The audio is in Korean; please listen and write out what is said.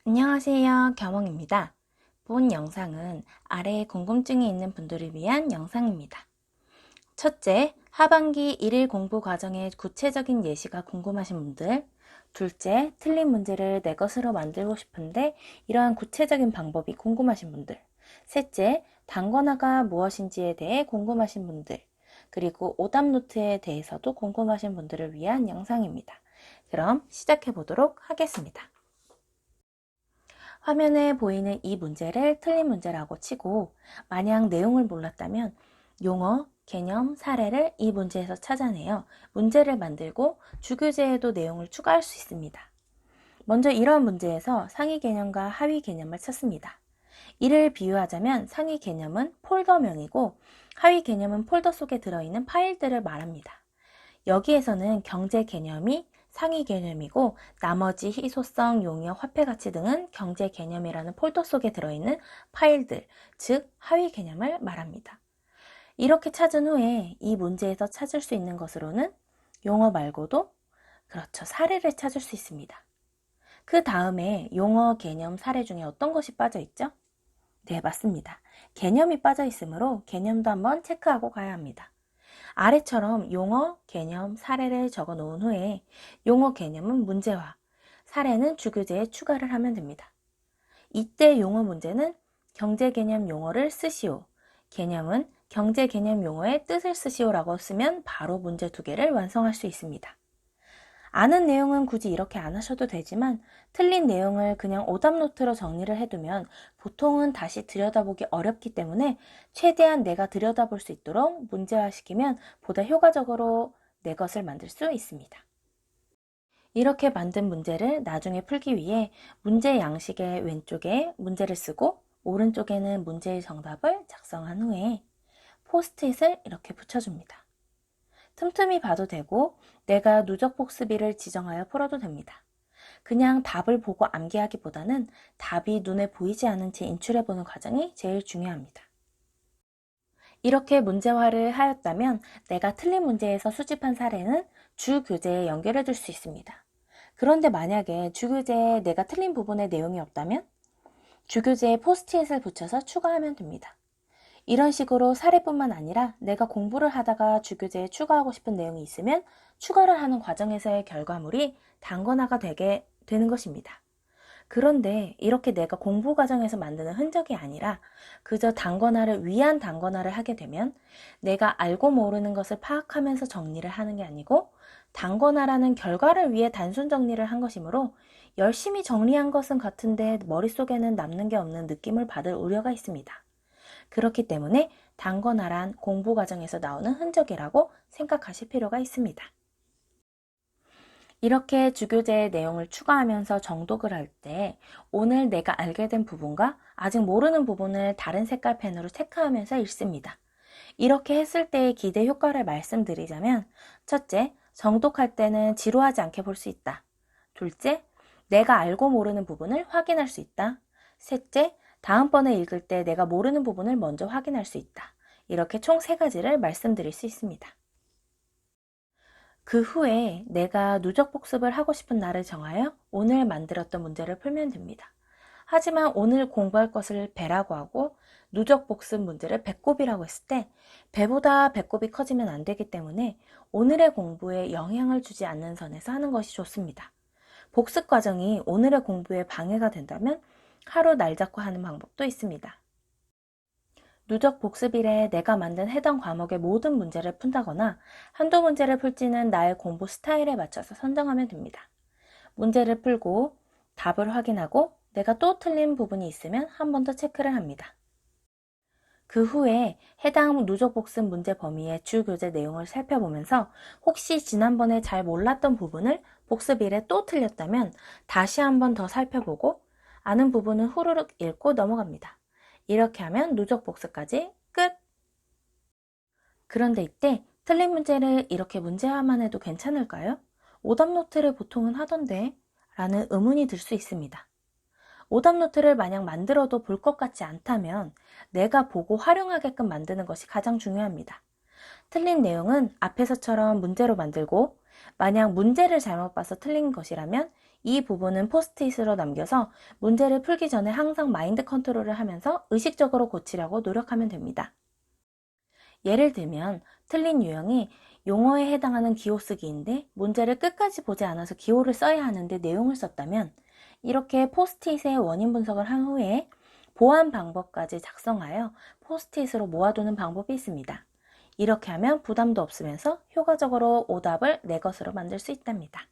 안녕하세요. 겨몽입니다. 본 영상은 아래에 궁금증이 있는 분들을 위한 영상입니다. 첫째, 하반기 1일 공부 과정의 구체적인 예시가 궁금하신 분들. 둘째, 틀린 문제를 내 것으로 만들고 싶은데 이러한 구체적인 방법이 궁금하신 분들. 셋째, 단권화가 무엇인지에 대해 궁금하신 분들. 그리고 오답 노트에 대해서도 궁금하신 분들을 위한 영상입니다. 그럼 시작해 보도록 하겠습니다. 화면에 보이는 이 문제를 틀린 문제라고 치고 만약 내용을 몰랐다면 용어, 개념, 사례를 이 문제에서 찾아내어 문제를 만들고 주교재에도 내용을 추가할 수 있습니다. 먼저 이러한 문제에서 상위 개념과 하위 개념을 찾습니다. 이를 비유하자면 상위 개념은 폴더명이고 하위 개념은 폴더 속에 들어있는 파일들을 말합니다. 여기에서는 경제 개념이 상위 개념이고 나머지 희소성, 용어, 화폐 가치 등은 경제 개념이라는 폴더 속에 들어있는 파일들, 즉 하위 개념을 말합니다. 이렇게 찾은 후에 이 문제에서 찾을 수 있는 것으로는 용어 말고도 그렇죠, 사례를 찾을 수 있습니다. 그 다음에 용어, 개념, 사례 중에 어떤 것이 빠져 있죠? 네, 맞습니다. 개념이 빠져 있으므로 개념도 한번 체크하고 가야 합니다. 아래처럼 용어, 개념, 사례를 적어 놓은 후에 용어, 개념은 문제화, 사례는 주교재에 추가를 하면 됩니다. 이때 용어 문제는 경제 개념 용어를 쓰시오, 개념은 경제 개념 용어의 뜻을 쓰시오라고 쓰면 바로 문제 2개를 완성할 수 있습니다. 아는 내용은 굳이 이렇게 안 하셔도 되지만 틀린 내용을 그냥 오답 노트로 정리를 해두면 보통은 다시 들여다보기 어렵기 때문에 최대한 내가 들여다볼 수 있도록 문제화시키면 보다 효과적으로 내 것을 만들 수 있습니다. 이렇게 만든 문제를 나중에 풀기 위해 문제 양식의 왼쪽에 문제를 쓰고 오른쪽에는 문제의 정답을 작성한 후에 포스트잇을 이렇게 붙여줍니다. 틈틈이 봐도 되고 내가 누적 복습일을 지정하여 풀어도 됩니다. 그냥 답을 보고 암기하기보다는 답이 눈에 보이지 않은 채 인출해보는 과정이 제일 중요합니다. 이렇게 문제화를 하였다면 내가 틀린 문제에서 수집한 사례는 주교재에 연결해 둘 수 있습니다. 그런데 만약에 주교재에 내가 틀린 부분의 내용이 없다면 주교재에 포스트잇을 붙여서 추가하면 됩니다. 이런 식으로 사례뿐만 아니라 내가 공부를 하다가 주교재에 추가하고 싶은 내용이 있으면 추가를 하는 과정에서의 결과물이 단권화가 되게 되는 것입니다. 그런데 이렇게 내가 공부 과정에서 만드는 흔적이 아니라 그저 단권화를 위한 단권화를 하게 되면 내가 알고 모르는 것을 파악하면서 정리를 하는 게 아니고 단권화라는 결과를 위해 단순 정리를 한 것이므로 열심히 정리한 것은 같은데 머릿속에는 남는 게 없는 느낌을 받을 우려가 있습니다. 그렇기 때문에 단권화란 공부 과정에서 나오는 흔적이라고 생각하실 필요가 있습니다. 이렇게 주교재의 내용을 추가하면서 정독을 할 때 오늘 내가 알게 된 부분과 아직 모르는 부분을 다른 색깔 펜으로 체크하면서 읽습니다. 이렇게 했을 때의 기대 효과를 말씀드리자면 첫째, 정독할 때는 지루하지 않게 볼 수 있다. 둘째, 내가 알고 모르는 부분을 확인할 수 있다. 셋째, 다음번에 읽을 때 내가 모르는 부분을 먼저 확인할 수 있다. 이렇게 총 3가지를 말씀드릴 수 있습니다. 그 후에 내가 누적 복습을 하고 싶은 날을 정하여 오늘 만들었던 문제를 풀면 됩니다. 하지만 오늘 공부할 것을 배라고 하고 누적 복습 문제를 배꼽이라고 했을 때 배보다 배꼽이 커지면 안 되기 때문에 오늘의 공부에 영향을 주지 않는 선에서 하는 것이 좋습니다. 복습 과정이 오늘의 공부에 방해가 된다면 하루 날 잡고 하는 방법도 있습니다. 누적 복습일에 내가 만든 해당 과목의 모든 문제를 푼다거나 한두 문제를 풀지는 나의 공부 스타일에 맞춰서 선정하면 됩니다. 문제를 풀고 답을 확인하고 내가 또 틀린 부분이 있으면 한 번 더 체크를 합니다. 그 후에 해당 누적 복습 문제 범위의 주교재 내용을 살펴보면서 혹시 지난번에 잘 몰랐던 부분을 복습일에 또 틀렸다면 다시 한 번 더 살펴보고 아는 부분은 후루룩 읽고 넘어갑니다. 이렇게 하면 누적 복습까지 끝! 그런데 이때 틀린 문제를 이렇게 문제화만 해도 괜찮을까요? 오답 노트를 보통은 하던데 라는 의문이 들 수 있습니다. 오답 노트를 마냥 만들어도 볼 것 같지 않다면 내가 보고 활용하게끔 만드는 것이 가장 중요합니다. 틀린 내용은 앞에서처럼 문제로 만들고 만약 문제를 잘못 봐서 틀린 것이라면 이 부분은 포스트잇으로 남겨서 문제를 풀기 전에 항상 마인드 컨트롤을 하면서 의식적으로 고치려고 노력하면 됩니다. 예를 들면 틀린 유형이 용어에 해당하는 기호 쓰기인데 문제를 끝까지 보지 않아서 기호를 써야 하는데 내용을 썼다면 이렇게 포스트잇의 원인 분석을 한 후에 보완 방법까지 작성하여 포스트잇으로 모아두는 방법이 있습니다. 이렇게 하면 부담도 없으면서 효과적으로 오답을 내 것으로 만들 수 있답니다.